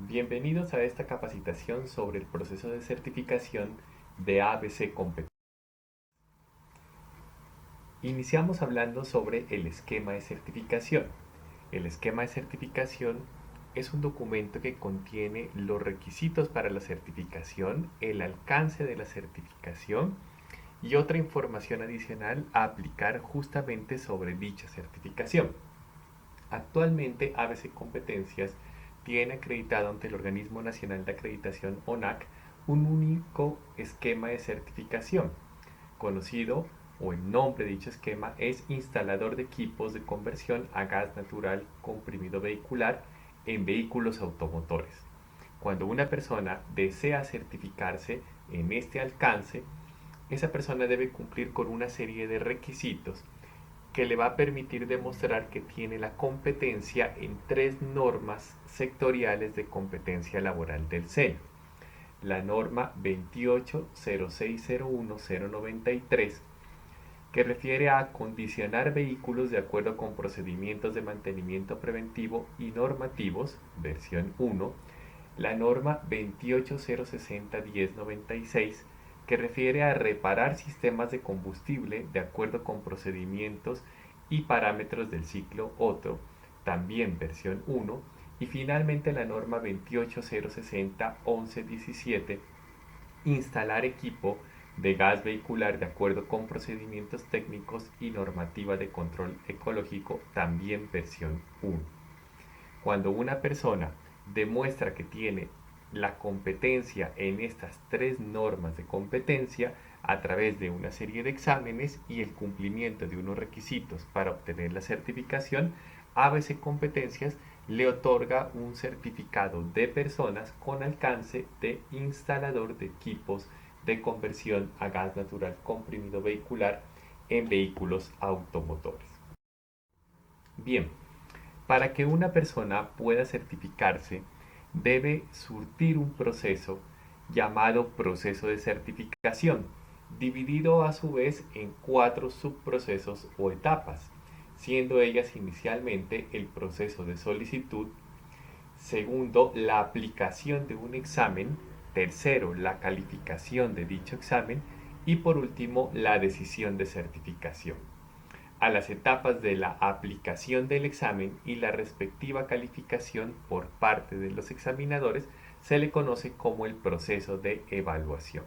Bienvenidos a esta capacitación sobre el proceso de certificación de ABC Competencia. Iniciamos hablando sobre el esquema de certificación. El esquema de certificación es un documento que contiene los requisitos para la certificación, el alcance de la certificación y otra información adicional a aplicar justamente sobre dicha certificación. Actualmente ABC Competencias tiene acreditado ante el Organismo Nacional de Acreditación ONAC un único esquema de certificación, conocido o el nombre de dicho esquema es instalador de equipos de conversión a gas natural comprimido vehicular en vehículos automotores. Cuando una persona desea certificarse en este alcance, esa persona debe cumplir con una serie de requisitos que le va a permitir demostrar que tiene la competencia en tres normas sectoriales de competencia laboral del SENA. La norma 280601-093, que refiere a acondicionar vehículos de acuerdo con procedimientos de mantenimiento preventivo y normativos, versión 1. La norma 28060-1096, que refiere a reparar sistemas de combustible de acuerdo con procedimientos y parámetros del ciclo Otto, también versión 1, y finalmente la norma 28060-1117, instalar equipo de gas vehicular de acuerdo con procedimientos técnicos y normativa de control ecológico, también versión 1. Cuando una persona demuestra que tiene la competencia en estas tres normas de competencia a través de una serie de exámenes y el cumplimiento de unos requisitos para obtener la certificación, ABC Competencias le otorga un certificado de personas con alcance de instalador de equipos de conversión a gas natural comprimido vehicular en vehículos automotores. Bien, para que una persona pueda certificarse, debe surtir un proceso llamado proceso de certificación, dividido a su vez en cuatro subprocesos o etapas, siendo ellas inicialmente el proceso de solicitud, segundo, la aplicación de un examen, tercero, la calificación de dicho examen y por último, la decisión de certificación. A las etapas de la aplicación del examen y la respectiva calificación por parte de los examinadores se le conoce como el proceso de evaluación.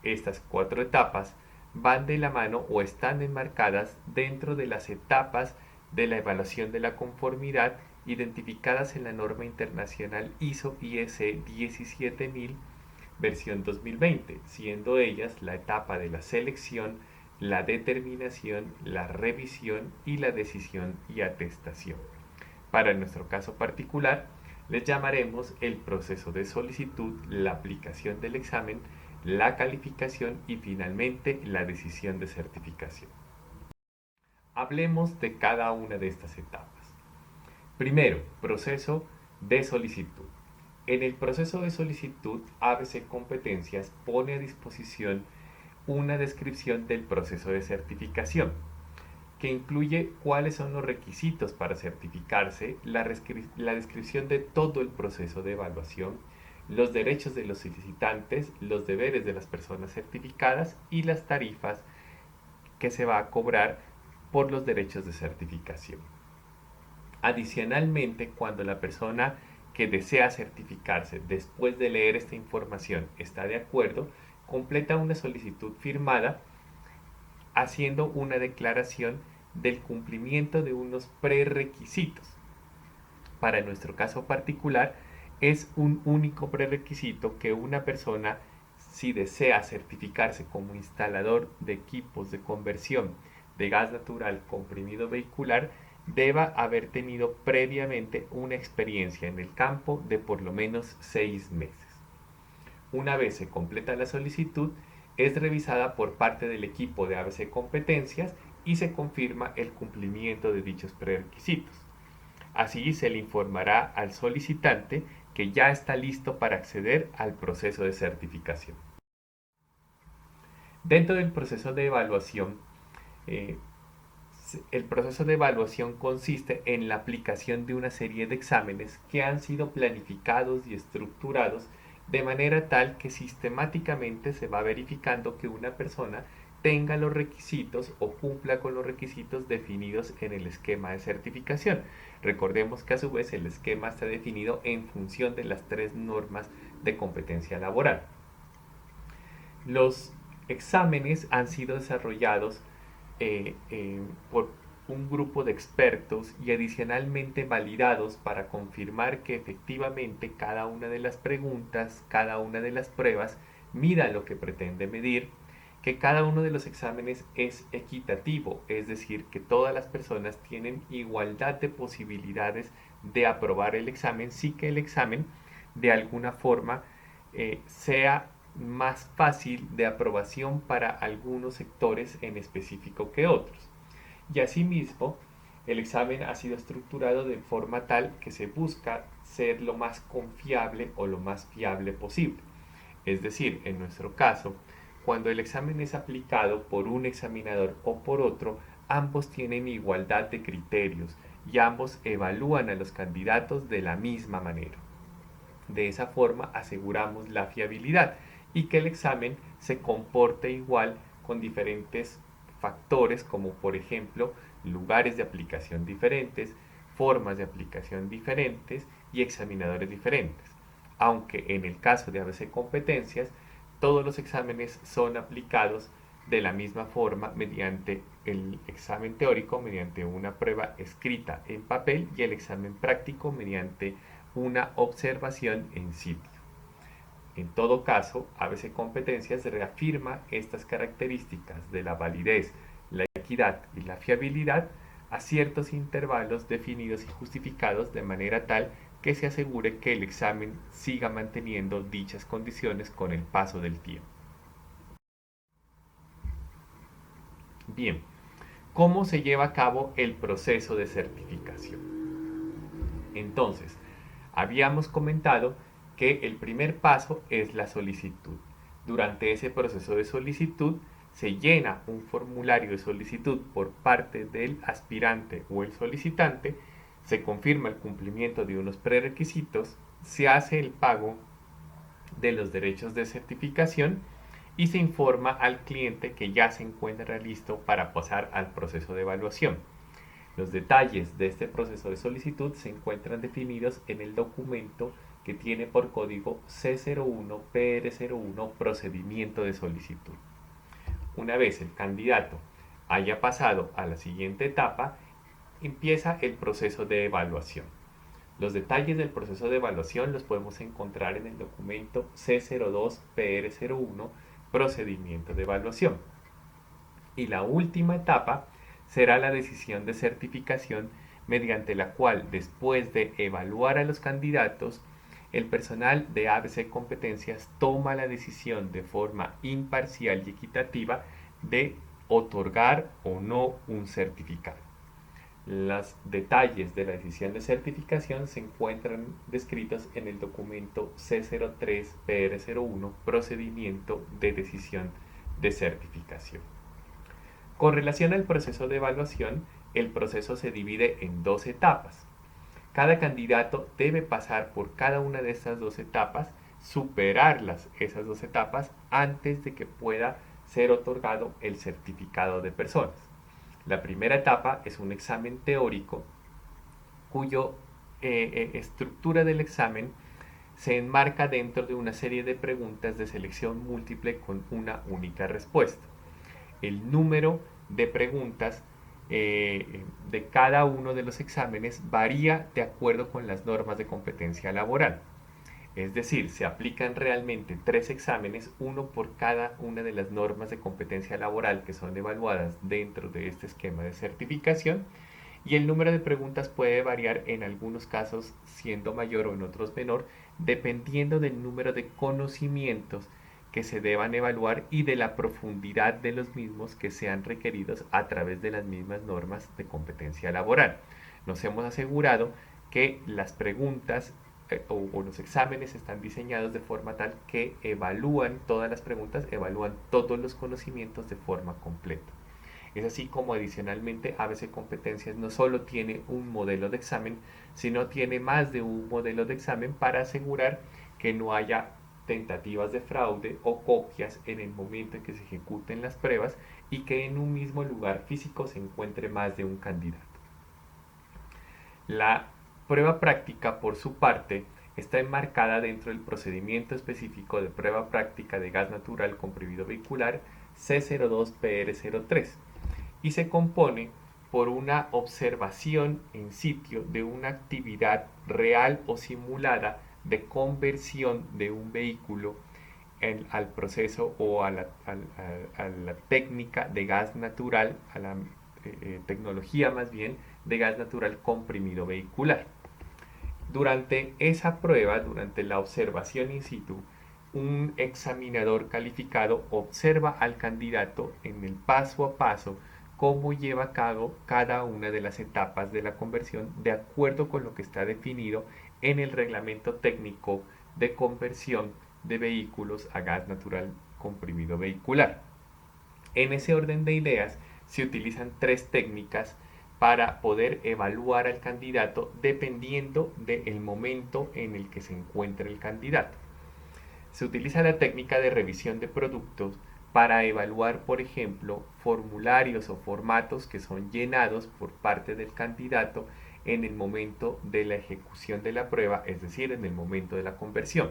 Estas cuatro etapas van de la mano o están enmarcadas dentro de las etapas de la evaluación de la conformidad identificadas en la norma internacional ISO IS 17000 versión 2020, siendo ellas la etapa de la selección, la determinación, la revisión y la decisión y atestación. Para nuestro caso particular, les llamaremos el proceso de solicitud, la aplicación del examen, la calificación y finalmente la decisión de certificación. Hablemos de cada una de estas etapas. Primero, proceso de solicitud. En el proceso de solicitud, ABC Competencias pone a disposición una descripción del proceso de certificación, que incluye cuáles son los requisitos para certificarse, la descripción de todo el proceso de evaluación, los derechos de los solicitantes, los deberes de las personas certificadas y las tarifas que se va a cobrar por los derechos de certificación. Adicionalmente, cuando la persona que desea certificarse después de leer esta información está de acuerdo, completa una solicitud firmada haciendo una declaración del cumplimiento de unos prerequisitos. Para nuestro caso particular, es un único prerequisito que una persona, si desea certificarse como instalador de equipos de conversión de gas natural comprimido vehicular, deba haber tenido previamente una experiencia en el campo de por lo menos 6 meses. Una vez se completa la solicitud, es revisada por parte del equipo de ABC Competencias y se confirma el cumplimiento de dichos prerequisitos. Así se le informará al solicitante que ya está listo para acceder al proceso de certificación. Dentro del proceso de evaluación, El proceso de evaluación consiste en la aplicación de una serie de exámenes que han sido planificados y estructurados de manera tal que sistemáticamente se va verificando que una persona tenga los requisitos o cumpla con los requisitos definidos en el esquema de certificación. Recordemos que a su vez el esquema está definido en función de las 3 normas de competencia laboral. Los exámenes han sido desarrollados por un grupo de expertos y adicionalmente validados para confirmar que efectivamente cada una de las preguntas, cada una de las pruebas mida lo que pretende medir, que cada uno de los exámenes es equitativo, es decir, que todas las personas tienen igualdad de posibilidades de aprobar el examen, sí que el examen de alguna forma sea más fácil de aprobación para algunos sectores en específico que otros. Y asimismo, el examen ha sido estructurado de forma tal que se busca ser lo más confiable o lo más fiable posible. Es decir, en nuestro caso, cuando el examen es aplicado por un examinador o por otro, ambos tienen igualdad de criterios y ambos evalúan a los candidatos de la misma manera. De esa forma aseguramos la fiabilidad y que el examen se comporte igual con diferentes factores como por ejemplo lugares de aplicación diferentes, formas de aplicación diferentes y examinadores diferentes. Aunque en el caso de ABC Competencias, todos los exámenes son aplicados de la misma forma mediante el examen teórico, mediante una prueba escrita en papel y el examen práctico mediante una observación en sitio. En todo caso, ABC Competencias reafirma estas características de la validez, la equidad y la fiabilidad a ciertos intervalos definidos y justificados de manera tal que se asegure que el examen siga manteniendo dichas condiciones con el paso del tiempo. Bien, ¿cómo se lleva a cabo el proceso de certificación? Entonces, habíamos comentado que el primer paso es la solicitud. Durante ese proceso de solicitud se llena un formulario de solicitud por parte del aspirante o el solicitante, se confirma el cumplimiento de unos prerequisitos, se hace el pago de los derechos de certificación y se informa al cliente que ya se encuentra listo para pasar al proceso de evaluación. Los detalles de este proceso de solicitud se encuentran definidos en el documento que tiene por código C01PR01 procedimiento de solicitud. Una vez el candidato haya pasado a la siguiente etapa, empieza el proceso de evaluación. Los detalles del proceso de evaluación los podemos encontrar en el documento C02PR01 procedimiento de evaluación. Y la última etapa será la decisión de certificación mediante la cual, después de evaluar a los candidatos, el personal de ABC Competencias toma la decisión de forma imparcial y equitativa de otorgar o no un certificado. Los detalles de la decisión de certificación se encuentran descritos en el documento C03PR01 procedimiento de decisión de certificación. Con relación al proceso de evaluación, el proceso se divide en 2 etapas. Cada candidato debe pasar por cada una de estas 2 etapas, superarlas esas 2 etapas antes de que pueda ser otorgado el certificado de personas. La primera etapa es un examen teórico cuyo estructura del examen se enmarca dentro de una serie de preguntas de selección múltiple con una única respuesta. El número de preguntas de cada uno de los exámenes varía de acuerdo con las normas de competencia laboral. Es decir, se aplican realmente 3 exámenes, uno por cada una de las normas de competencia laboral que son evaluadas dentro de este esquema de certificación, y el número de preguntas puede variar en algunos casos siendo mayor o en otros menor, dependiendo del número de conocimientos que se deban evaluar y de la profundidad de los mismos que sean requeridos a través de las mismas normas de competencia laboral. Nos hemos asegurado que las preguntas o los exámenes están diseñados de forma tal que evalúan todas las preguntas, evalúan todos los conocimientos de forma completa. Es así como adicionalmente ABC Competencias no solo tiene un modelo de examen, sino tiene más de un modelo de examen para asegurar que no haya tentativas de fraude o copias en el momento en que se ejecuten las pruebas y que en un mismo lugar físico se encuentre más de un candidato. La prueba práctica, por su parte, está enmarcada dentro del procedimiento específico de prueba práctica de gas natural comprimido vehicular C02PR03 y se compone por una observación en sitio de una actividad real o simulada de conversión de un vehículo al proceso o a la técnica de gas natural, a la tecnología más bien de gas natural comprimido vehicular. Durante esa prueba, durante la observación in situ, un examinador calificado observa al candidato en el paso a paso cómo lleva a cabo cada una de las etapas de la conversión de acuerdo con lo que está definido en el reglamento técnico de conversión de vehículos a gas natural comprimido vehicular. En ese orden de ideas se utilizan tres técnicas para poder evaluar al candidato dependiendo del momento en el que se encuentre el candidato. Se utiliza la técnica de revisión de productos para evaluar, por ejemplo, formularios o formatos que son llenados por parte del candidato en el momento de la ejecución de la prueba, es decir, en el momento de la conversión.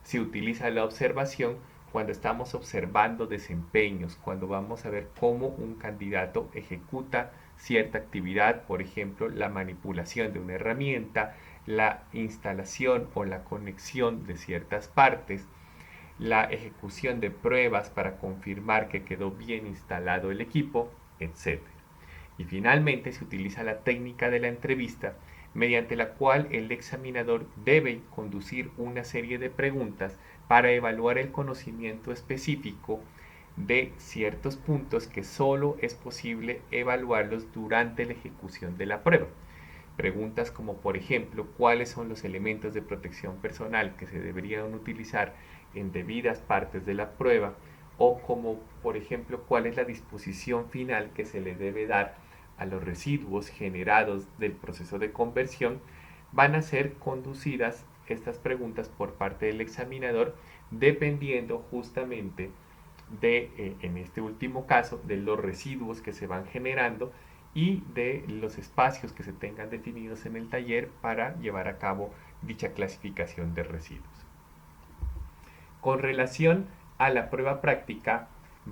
Se utiliza la observación cuando estamos observando desempeños, cuando vamos a ver cómo un candidato ejecuta cierta actividad, por ejemplo, la manipulación de una herramienta, la instalación o la conexión de ciertas partes, la ejecución de pruebas para confirmar que quedó bien instalado el equipo, etc. Y finalmente se utiliza la técnica de la entrevista, mediante la cual el examinador debe conducir una serie de preguntas para evaluar el conocimiento específico de ciertos puntos que solo es posible evaluarlos durante la ejecución de la prueba. Preguntas como, por ejemplo, cuáles son los elementos de protección personal que se deberían utilizar en debidas partes de la prueba, o como, por ejemplo, cuál es la disposición final que se le debe dar a los residuos generados del proceso de conversión. Van a ser conducidas estas preguntas por parte del examinador dependiendo justamente de, en este último caso, de los residuos que se van generando y de los espacios que se tengan definidos en el taller para llevar a cabo dicha clasificación de residuos. Con relación a la prueba práctica,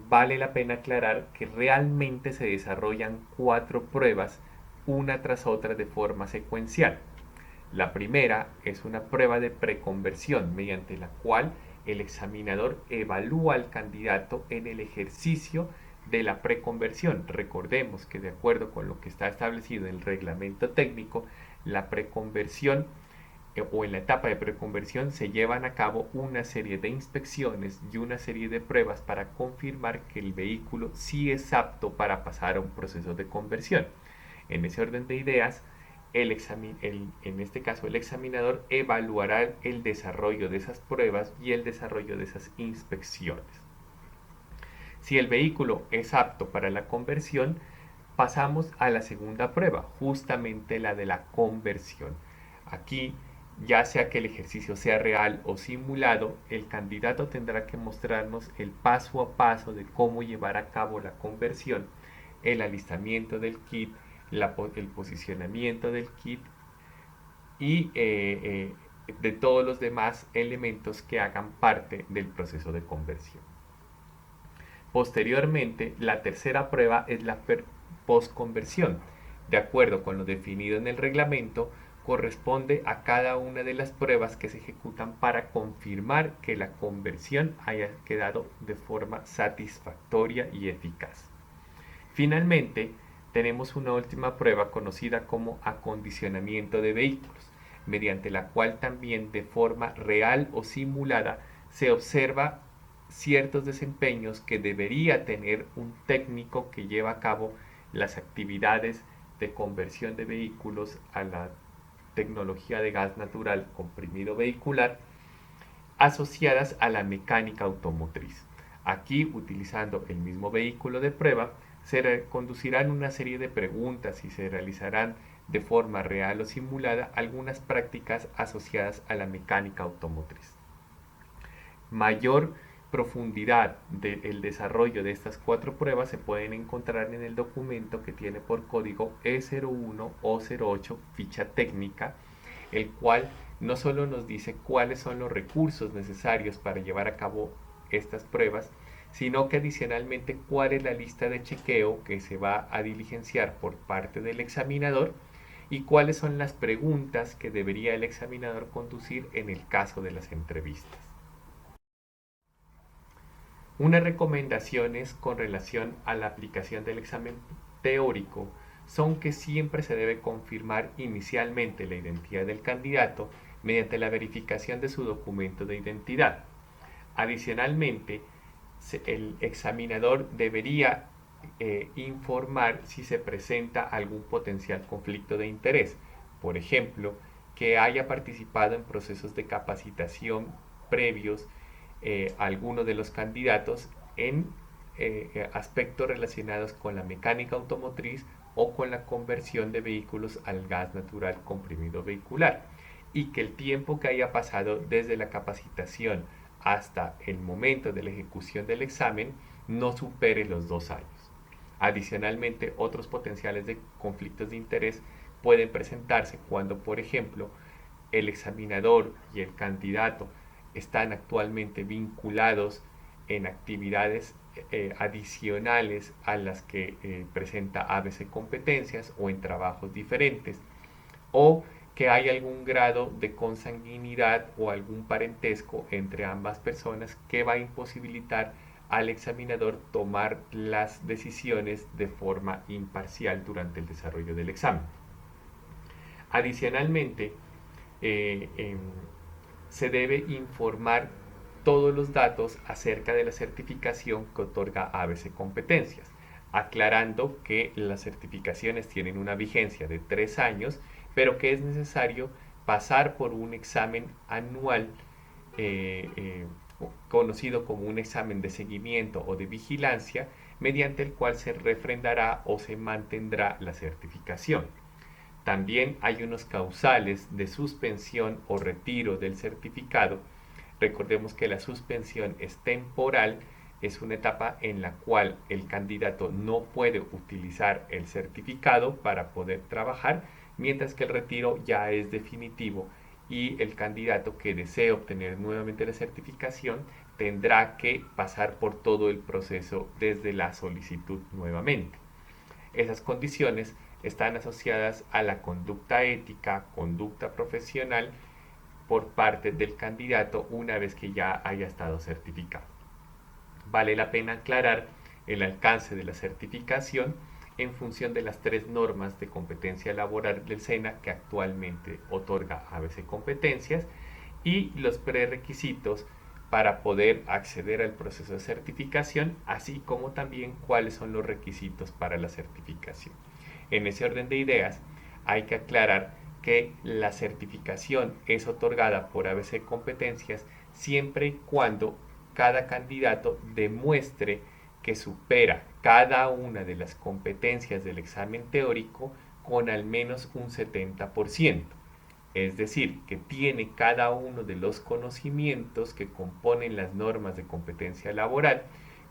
vale la pena aclarar que realmente se desarrollan 4 pruebas una tras otra de forma secuencial. La primera es una prueba de preconversión mediante la cual el examinador evalúa al candidato en el ejercicio de la preconversión. Recordemos que de acuerdo con lo que está establecido en el reglamento técnico, la preconversión o en la etapa de preconversión se llevan a cabo una serie de inspecciones y una serie de pruebas para confirmar que el vehículo sí es apto para pasar a un proceso de conversión. En ese orden de ideas, en este caso el examinador evaluará el desarrollo de esas pruebas y el desarrollo de esas inspecciones. Si el vehículo es apto para la conversión, pasamos a la segunda prueba, justamente la de la conversión. Aquí, ya sea que el ejercicio sea real o simulado, el candidato tendrá que mostrarnos el paso a paso de cómo llevar a cabo la conversión, el alistamiento del kit, el posicionamiento del kit y de todos los demás elementos que hagan parte del proceso de conversión. Posteriormente, la tercera prueba es la postconversión. De acuerdo con lo definido en el reglamento, corresponde a cada una de las pruebas que se ejecutan para confirmar que la conversión haya quedado de forma satisfactoria y eficaz. Finalmente, tenemos una última prueba conocida como acondicionamiento de vehículos, mediante la cual también de forma real o simulada se observa ciertos desempeños que debería tener un técnico que lleva a cabo las actividades de conversión de vehículos a la tecnología de gas natural comprimido vehicular asociadas a la mecánica automotriz. Aquí, utilizando el mismo vehículo de prueba, Se conducirán una serie de preguntas y se realizarán de forma real o simulada algunas prácticas asociadas a la mecánica automotriz. Mayor profundidad del desarrollo de estas 4 pruebas se pueden encontrar en el documento que tiene por código E01 o 08 ficha técnica, el cual no solo nos dice cuáles son los recursos necesarios para llevar a cabo estas pruebas, sino que adicionalmente cuál es la lista de chequeo que se va a diligenciar por parte del examinador y cuáles son las preguntas que debería el examinador conducir en el caso de las entrevistas. Unas recomendaciones con relación a la aplicación del examen teórico son que siempre se debe confirmar inicialmente la identidad del candidato mediante la verificación de su documento de identidad. Adicionalmente, el examinador debería informar si se presenta algún potencial conflicto de interés. Por ejemplo, que haya participado en procesos de capacitación previos alguno de los candidatos en aspectos relacionados con la mecánica automotriz o con la conversión de vehículos al gas natural comprimido vehicular, y que el tiempo que haya pasado desde la capacitación hasta el momento de la ejecución del examen no supere los 2 años. Adicionalmente, otros potenciales de conflictos de interés pueden presentarse cuando, por ejemplo, el examinador y el candidato están actualmente vinculados en actividades adicionales a las que presenta ABC Competencias o en trabajos diferentes, o que hay algún grado de consanguinidad o algún parentesco entre ambas personas que va a imposibilitar al examinador tomar las decisiones de forma imparcial durante el desarrollo del examen. Adicionalmente, se debe informar todos los datos acerca de la certificación que otorga ABC Competencias, aclarando que las certificaciones tienen una vigencia de 3 años, pero que es necesario pasar por un examen anual conocido como un examen de seguimiento o de vigilancia, mediante el cual se refrendará o se mantendrá la certificación. También hay unos causales de suspensión o retiro del certificado. Recordemos que la suspensión es temporal, es una etapa en la cual el candidato no puede utilizar el certificado para poder trabajar, mientras que el retiro ya es definitivo y el candidato que desee obtener nuevamente la certificación tendrá que pasar por todo el proceso desde la solicitud nuevamente. Esas condiciones están asociadas a la conducta ética, conducta profesional por parte del candidato una vez que ya haya estado certificado. Vale la pena aclarar el alcance de la certificación en función de las 3 normas de competencia laboral del SENA que actualmente otorga ABC Competencias y los prerequisitos para poder acceder al proceso de certificación, así como también cuáles son los requisitos para la certificación. En ese orden de ideas, hay que aclarar que la certificación es otorgada por ABC Competencias siempre y cuando cada candidato demuestre que supera cada una de las competencias del examen teórico con al menos un 70%. Es decir, que tiene cada uno de los conocimientos que componen las normas de competencia laboral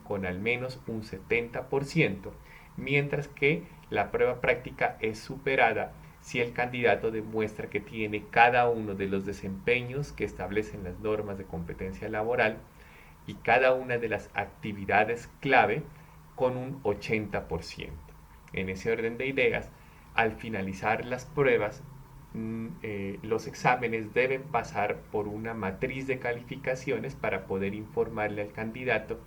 con al menos un 70%, mientras que la prueba práctica es superada si el candidato demuestra que tiene cada uno de los desempeños que establecen las normas de competencia laboral y cada una de las actividades clave con un 80%. En ese orden de ideas, al finalizar las pruebas, los exámenes deben pasar por una matriz de calificaciones para poder informarle al candidato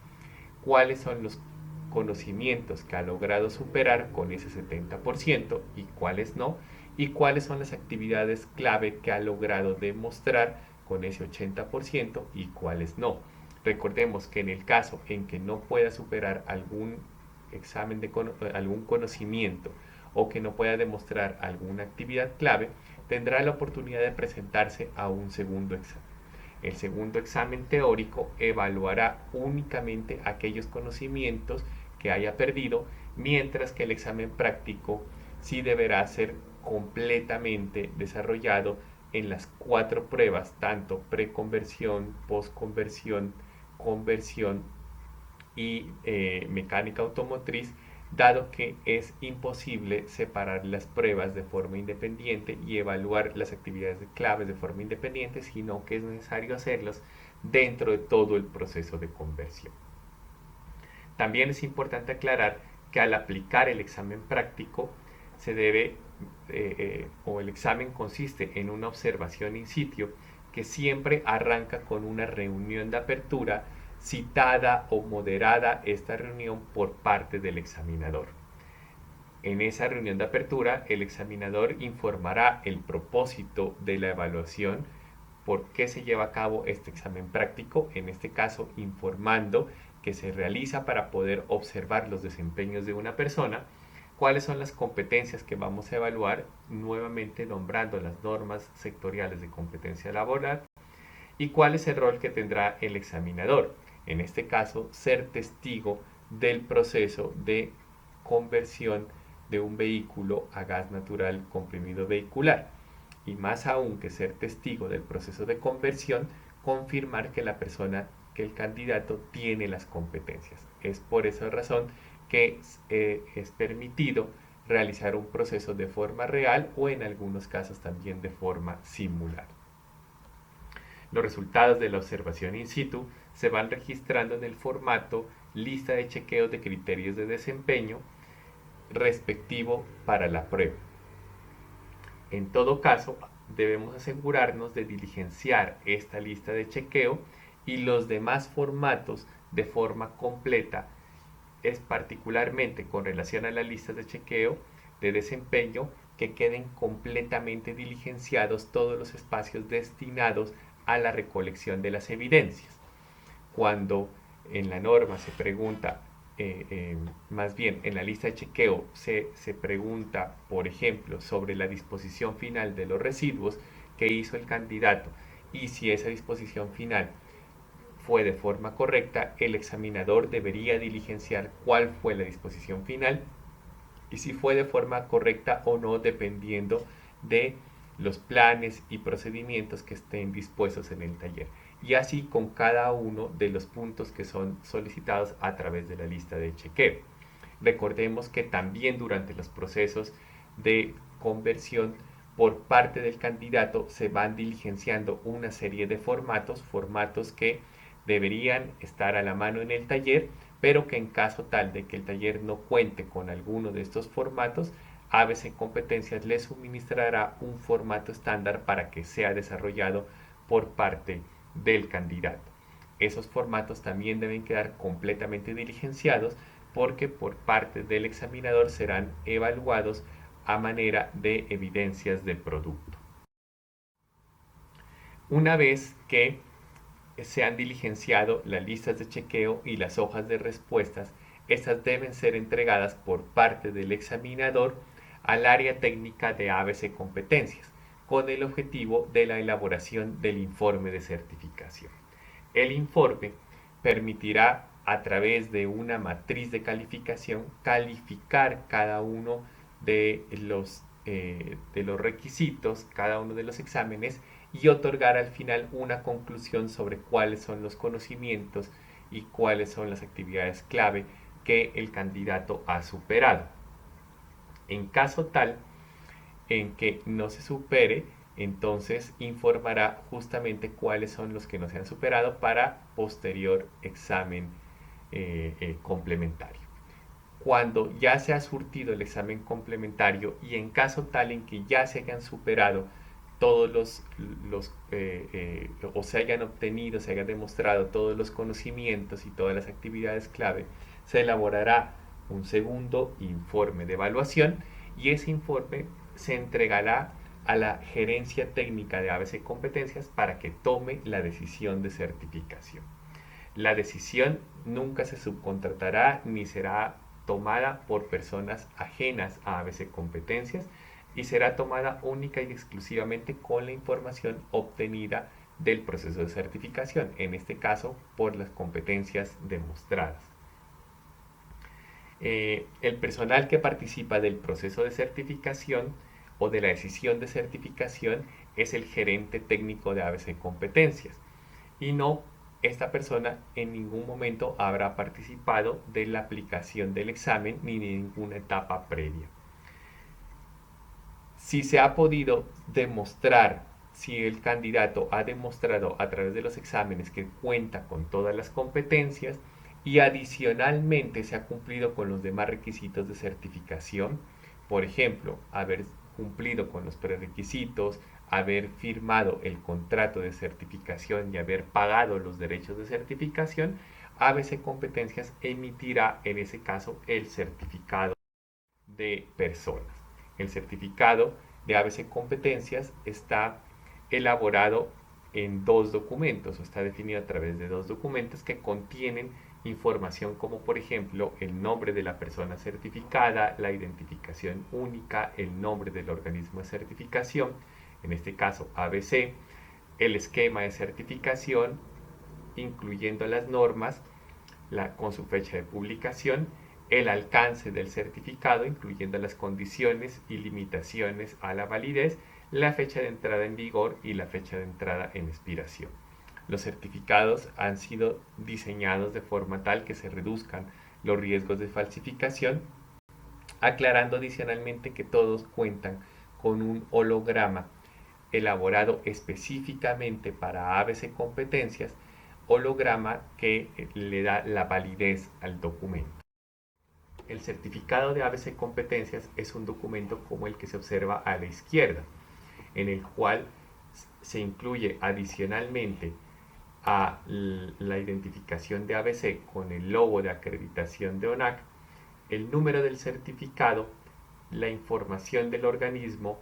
cuáles son los conocimientos que ha logrado superar con ese 70% y cuáles no, y cuáles son las actividades clave que ha logrado demostrar con ese 80% y cuáles no. Recordemos que en el caso en que no pueda superar algún examen de algún conocimiento o que no pueda demostrar alguna actividad clave, tendrá la oportunidad de presentarse a un segundo examen. El segundo examen teórico evaluará únicamente aquellos conocimientos que haya perdido mientras que el examen práctico sí deberá ser completamente desarrollado en las 4 pruebas, tanto preconversión, posconversión, conversión y mecánica automotriz, dado que es imposible separar las pruebas de forma independiente y evaluar las actividades claves de forma independiente, sino que es necesario hacerlas dentro de todo el proceso de conversión. También es importante aclarar que al aplicar el examen práctico se debe o el examen consiste en una observación in situ que siempre arranca con una reunión de apertura citada o moderada esta reunión por parte del examinador. En esa reunión de apertura, el examinador informará el propósito de la evaluación, por qué se lleva a cabo este examen práctico, en este caso informando que se realiza para poder observar los desempeños de una persona, cuáles son las competencias que vamos a evaluar, nuevamente nombrando las normas sectoriales de competencia laboral, y cuál es el rol que tendrá el examinador, en este caso ser testigo del proceso de conversión de un vehículo a gas natural comprimido vehicular, y más aún que ser testigo del proceso de conversión, confirmar que la persona, que el candidato tiene las competencias. Es por esa razón que es permitido realizar un proceso de forma real o en algunos casos también de forma simulada. Los resultados de la observación in situ se van registrando en el formato lista de chequeo de criterios de desempeño respectivo para la prueba. En todo caso, debemos asegurarnos de diligenciar esta lista de chequeo y los demás formatos de forma completa, es particularmente con relación a las listas de chequeo de desempeño, que queden completamente diligenciados todos los espacios destinados a la recolección de las evidencias. Cuando en la norma se pregunta, más bien en la lista de chequeo se pregunta, por ejemplo, sobre la disposición final de los residuos que hizo el candidato y si esa disposición final fue de forma correcta, el examinador debería diligenciar cuál fue la disposición final y si fue de forma correcta o no, dependiendo de los planes y procedimientos que estén dispuestos en el taller. Y así con cada uno de los puntos que son solicitados a través de la lista de chequeo. Recordemos que también durante los procesos de conversión por parte del candidato se van diligenciando una serie de formatos que deberían estar a la mano en el taller, pero que en caso tal de que el taller no cuente con alguno de estos formatos, ABC Competencias le suministrará un formato estándar para que sea desarrollado por parte del candidato. Esos formatos también deben quedar completamente diligenciados porque por parte del examinador serán evaluados a manera de evidencias de producto. Una vez que se han diligenciado las listas de chequeo y las hojas de respuestas, estas deben ser entregadas por parte del examinador al área técnica de ABC Competencias, con el objetivo de la elaboración del informe de certificación. El informe permitirá, a través de una matriz de calificación, calificar cada uno de los requisitos, cada uno de los exámenes, y otorgar al final una conclusión sobre cuáles son los conocimientos y cuáles son las actividades clave que el candidato ha superado. En caso tal en que no se supere, entonces informará justamente cuáles son los que no se han superado para posterior examen complementario. Cuando ya se ha surtido el examen complementario y en caso tal en que ya se hayan superado todos o se hayan obtenido, se hayan demostrado todos los conocimientos y todas las actividades clave, se elaborará un segundo informe de evaluación y ese informe se entregará a la gerencia técnica de ABC Competencias para que tome la decisión de certificación. La decisión nunca se subcontratará ni será tomada por personas ajenas a ABC Competencias y será tomada única y exclusivamente con la información obtenida del proceso de certificación, en este caso por las competencias demostradas. El personal que participa del proceso de certificación o de la decisión de certificación es el gerente técnico de ABC Competencias y no, esta persona en ningún momento habrá participado de la aplicación del examen ni de ninguna etapa previa. Si se ha podido demostrar, si el candidato ha demostrado a través de los exámenes que cuenta con todas las competencias y adicionalmente se ha cumplido con los demás requisitos de certificación, por ejemplo, haber cumplido con los prerequisitos, haber firmado el contrato de certificación y haber pagado los derechos de certificación, ABC Competencias emitirá en ese caso el certificado de personas. El certificado de ABC Competencias está elaborado en dos documentos, o está definido a través de dos documentos que contienen información como por ejemplo el nombre de la persona certificada, la identificación única, el nombre del organismo de certificación, en este caso ABC, el esquema de certificación, incluyendo las normas, con su fecha de publicación, el alcance del certificado, incluyendo las condiciones y limitaciones a la validez, la fecha de entrada en vigor y la fecha de entrada en expiración. Los certificados han sido diseñados de forma tal que se reduzcan los riesgos de falsificación, aclarando adicionalmente que todos cuentan con un holograma elaborado específicamente para ABC Competencias, holograma que le da la validez al documento. El certificado de ABC Competencias es un documento como el que se observa a la izquierda, en el cual se incluye adicionalmente a la identificación de ABC con el logo de acreditación de ONAC, el número del certificado, la información del organismo,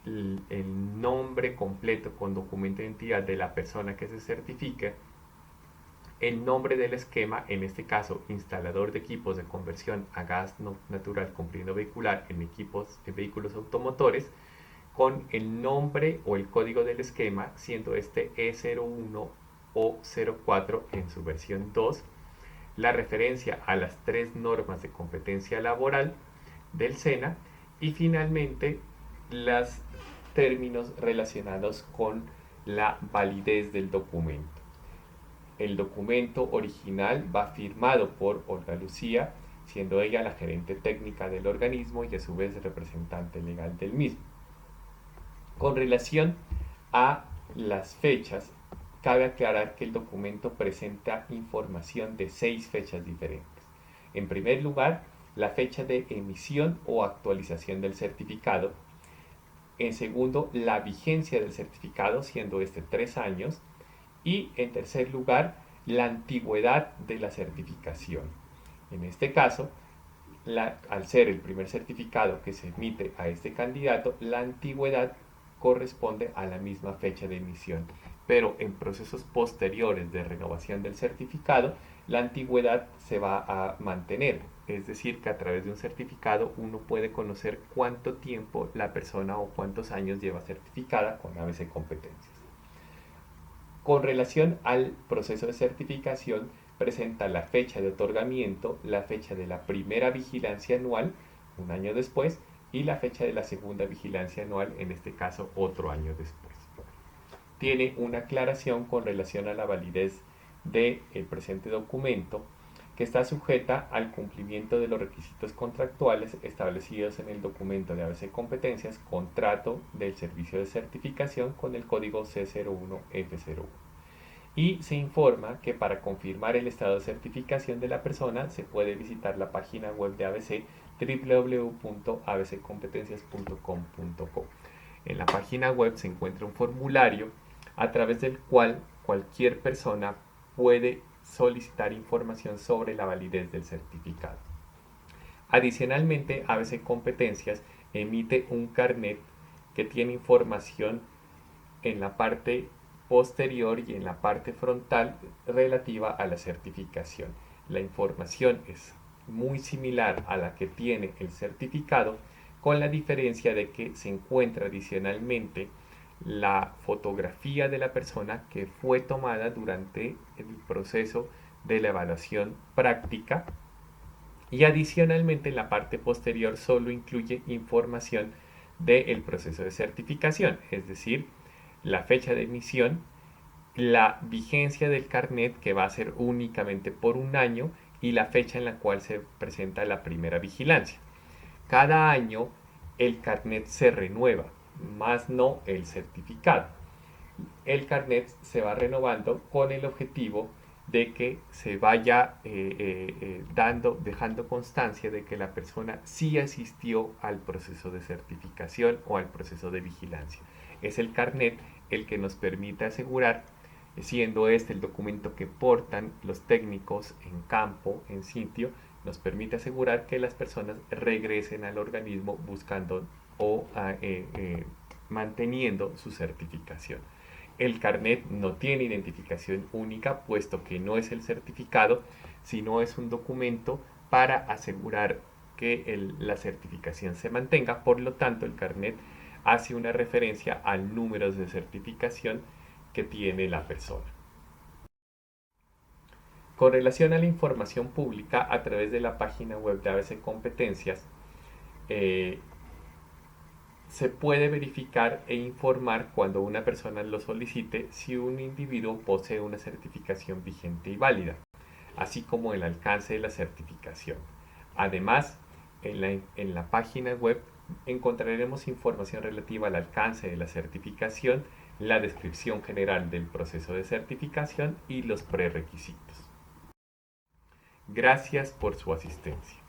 el nombre completo con documento de identidad de la persona que se certifica, el nombre del esquema, en este caso instalador de equipos de conversión a gas natural comprimido vehicular en vehículos automotores, con el nombre o el código del esquema, siendo este E01 o 04 en su versión 2, la referencia a las tres normas de competencia laboral del SENA y finalmente los términos relacionados con la validez del documento. El documento original va firmado por Olga Lucía, siendo ella la gerente técnica del organismo y a su vez representante legal del mismo. Con relación a las fechas, cabe aclarar que el documento presenta información de 6 fechas diferentes. En primer lugar, la fecha de emisión o actualización del certificado. En segundo, la vigencia del certificado, siendo este 3 años. Y en tercer lugar, la antigüedad de la certificación. En este caso, al ser el primer certificado que se emite a este candidato, la antigüedad corresponde a la misma fecha de emisión. Pero en procesos posteriores de renovación del certificado, la antigüedad se va a mantener. Es decir, que a través de un certificado uno puede conocer cuánto tiempo la persona o cuántos años lleva certificada con ABC Competencias. Con relación al proceso de certificación, presenta la fecha de otorgamiento, la fecha de la primera vigilancia anual, un año después, y la fecha de la segunda vigilancia anual, en este caso otro año después. Tiene una aclaración con relación a la validez del presente documento, que está sujeta al cumplimiento de los requisitos contractuales establecidos en el documento de ABC Competencias, contrato del servicio de certificación con el código C01F01. Y se informa que para confirmar el estado de certificación de la persona se puede visitar la página web de ABC www.abccompetencias.com.co. En la página web se encuentra un formulario a través del cual cualquier persona puede solicitar información sobre la validez del certificado. Adicionalmente, ABC Competencias emite un carnet que tiene información en la parte posterior y en la parte frontal relativa a la certificación. La información es muy similar a la que tiene el certificado, con la diferencia de que se encuentra adicionalmente la fotografía de la persona que fue tomada durante el proceso de la evaluación práctica Y adicionalmente en la parte posterior solo incluye información del proceso de certificación, es decir, la fecha de emisión, la vigencia del carnet que va a ser únicamente por un año y la fecha en la cual se presenta la primera vigilancia. Cada año el carnet se renueva, más no el certificado. El carnet se va renovando con el objetivo de que se vaya dejando constancia de que la persona sí asistió al proceso de certificación o al proceso de vigilancia. Es el carnet el que nos permite asegurar, siendo este el documento que portan los técnicos en campo, en sitio, nos permite asegurar que las personas regresen al organismo buscando o manteniendo su certificación. El carnet no tiene identificación única, puesto que no es el certificado, sino es un documento para asegurar que la certificación se mantenga. Por lo tanto, el carnet hace una referencia al número de certificación que tiene la persona. Con relación a la información pública a través de la página web de ABC Competencias, eh, se puede verificar e informar cuando una persona lo solicite si un individuo posee una certificación vigente y válida, así como el alcance de la certificación. Además, en la página web encontraremos información relativa al alcance de la certificación, la descripción general del proceso de certificación y los prerequisitos. Gracias por su asistencia.